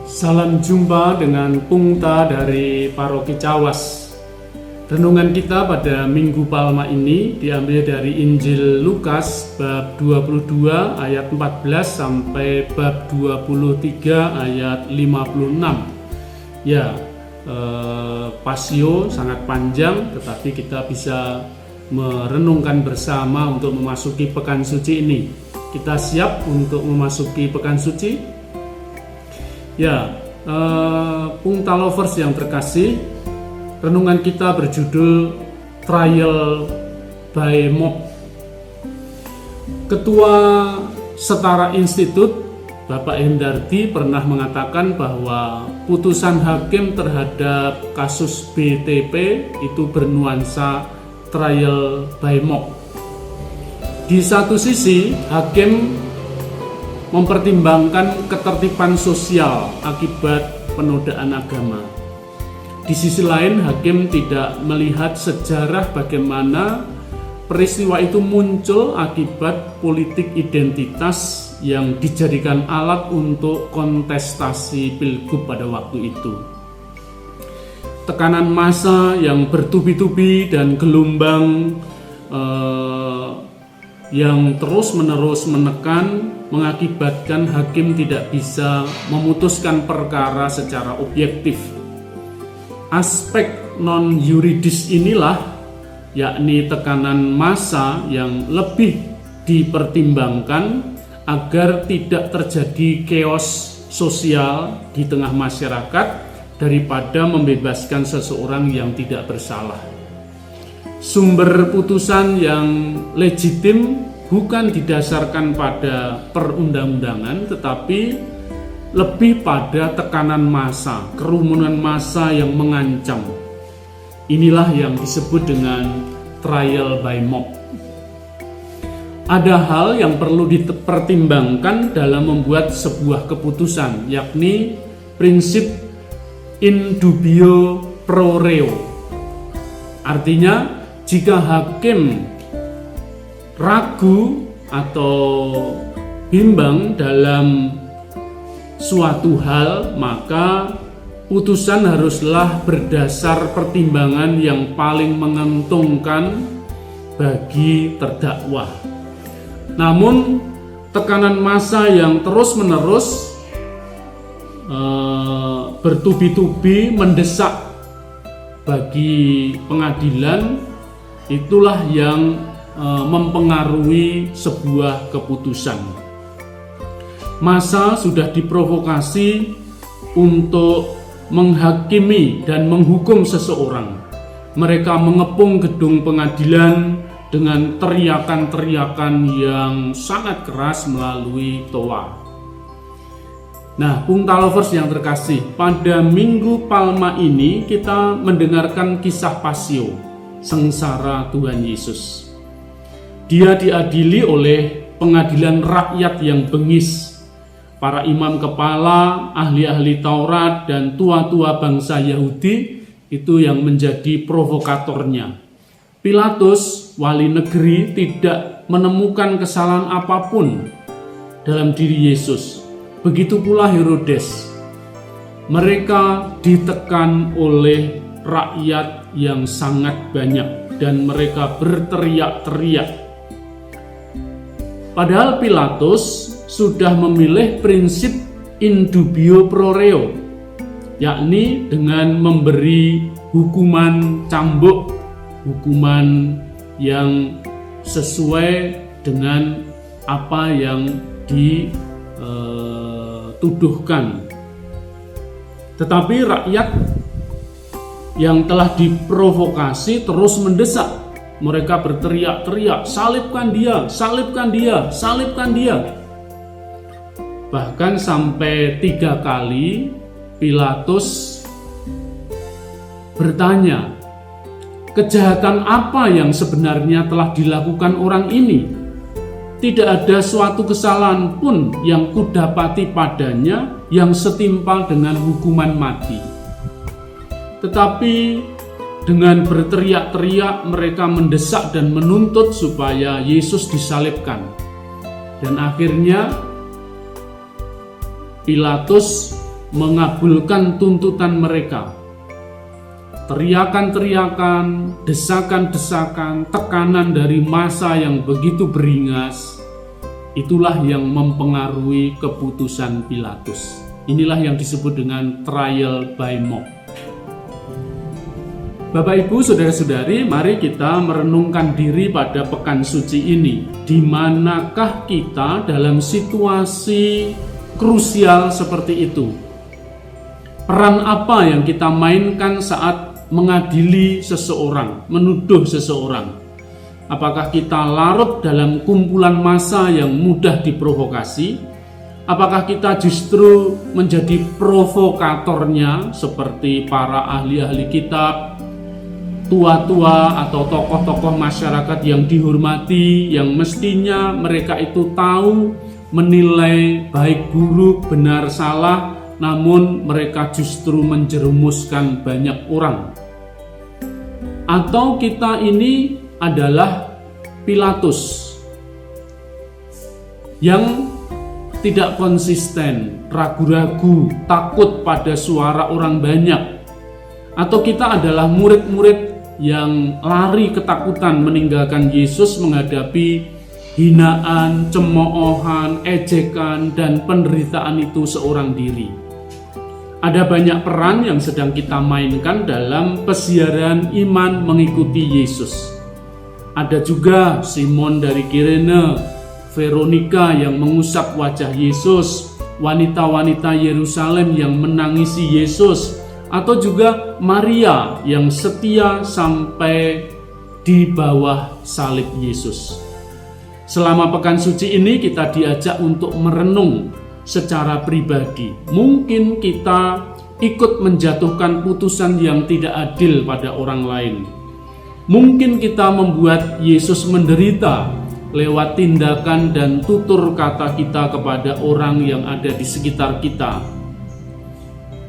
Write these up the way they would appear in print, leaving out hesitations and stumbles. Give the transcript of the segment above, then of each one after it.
Salam jumpa dengan Pungta dari Paroki Cawas. Renungan kita pada Minggu Palma ini diambil dari Injil Lukas bab 22 ayat 14 sampai bab 23 ayat 56. Pasio sangat panjang, tetapi kita bisa merenungkan bersama untuk memasuki pekan suci ini. Kita siap untuk memasuki pekan suci? Pungta lovers yang terkasih, renungan kita berjudul Trial by Mob. Ketua Setara Institut Bapak Hendardi pernah mengatakan bahwa putusan hakim terhadap kasus BTP itu bernuansa trial by mob. Di satu sisi, hakim mempertimbangkan ketertiban sosial akibat penodaan agama. Di sisi lain, hakim tidak melihat sejarah bagaimana peristiwa itu muncul akibat politik identitas yang dijadikan alat untuk kontestasi pilgub pada waktu itu. Tekanan massa yang bertubi-tubi dan gelombang yang terus-menerus menekan mengakibatkan hakim tidak bisa memutuskan perkara secara objektif. Aspek non-yuridis inilah, yakni tekanan massa yang lebih dipertimbangkan agar tidak terjadi chaos sosial di tengah masyarakat daripada membebaskan seseorang yang tidak bersalah. Sumber putusan yang legitim bukan didasarkan pada perundang-undangan, tetapi lebih pada tekanan massa, kerumunan massa yang mengancam. Inilah yang disebut dengan trial by mob. Ada hal yang perlu dipertimbangkan dalam membuat sebuah keputusan, yakni prinsip in dubio pro reo. Artinya, jika hakim ragu atau bimbang dalam suatu hal, maka putusan haruslah berdasar pertimbangan yang paling menguntungkan bagi terdakwa. Namun, tekanan massa yang terus-menerus bertubi-tubi mendesak bagi pengadilan, itulah yang mempengaruhi sebuah keputusan. Massa sudah diprovokasi untuk menghakimi dan menghukum seseorang. Mereka mengepung gedung pengadilan dengan teriakan-teriakan yang sangat keras melalui toa. Nah, Pungta lovers yang terkasih, pada Minggu Palma ini kita mendengarkan kisah Pasio, sengsara Tuhan Yesus. Dia diadili oleh pengadilan rakyat yang bengis. Para imam kepala, ahli-ahli Taurat, dan tua-tua bangsa Yahudi itu yang menjadi provokatornya. Pilatus, wali negeri, tidak menemukan kesalahan apapun dalam diri Yesus. Begitu pula Herodes. Mereka ditekan oleh rakyat yang sangat banyak dan mereka berteriak-teriak. Padahal Pilatus sudah memilih prinsip in dubio pro reo, yakni dengan memberi hukuman cambuk, hukuman yang sesuai dengan apa yang dituduhkan. Tetapi rakyat yang telah diprovokasi terus mendesak. Mereka berteriak-teriak, salibkan dia, salibkan dia, salibkan dia. Bahkan sampai 3 kali Pilatus bertanya, kejahatan apa yang sebenarnya telah dilakukan orang ini? Tidak ada suatu kesalahan pun yang kudapati padanya yang setimpal dengan hukuman mati. Tetapi dengan berteriak-teriak mereka mendesak dan menuntut supaya Yesus disalibkan. Dan akhirnya Pilatus mengabulkan tuntutan mereka. Teriakan-teriakan, desakan-desakan, tekanan dari massa yang begitu beringas, itulah yang mempengaruhi keputusan Pilatus. Inilah yang disebut dengan trial by mob. Bapak Ibu, saudara-saudari, mari kita merenungkan diri pada pekan suci ini. Di manakah kita dalam situasi krusial seperti itu? Peran apa yang kita mainkan saat mengadili seseorang, menuduh seseorang? Apakah kita larut dalam kumpulan massa yang mudah diprovokasi? Apakah kita justru menjadi provokatornya seperti para ahli-ahli kitab, tua-tua atau tokoh-tokoh masyarakat yang dihormati, yang mestinya mereka itu tahu menilai baik buruk, benar salah, namun mereka justru menjerumuskan banyak orang? Atau kita ini adalah Pilatus yang tidak konsisten, ragu-ragu, takut pada suara orang banyak? Atau kita adalah murid-murid yang lari ketakutan meninggalkan Yesus menghadapi hinaan, cemoohan, ejekan, dan penderitaan itu seorang diri? Ada banyak peran yang sedang kita mainkan dalam pesiaran iman mengikuti Yesus. Ada juga Simon dari Kirene, Veronika yang mengusap wajah Yesus, wanita-wanita Yerusalem yang menangisi Yesus, atau juga Maria yang setia sampai di bawah salib Yesus. Selama pekan suci ini kita diajak untuk merenung secara pribadi. Mungkin kita ikut menjatuhkan putusan yang tidak adil pada orang lain. Mungkin kita membuat Yesus menderita lewat tindakan dan tutur kata kita kepada orang yang ada di sekitar kita.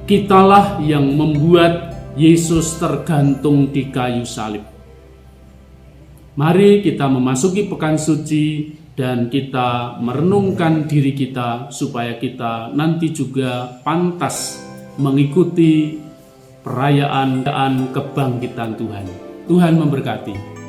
Kitalah yang membuat Yesus tergantung di kayu salib. Mari kita memasuki pekan suci dan kita merenungkan diri kita supaya kita nanti juga pantas mengikuti perayaan kebangkitan Tuhan. Tuhan memberkati.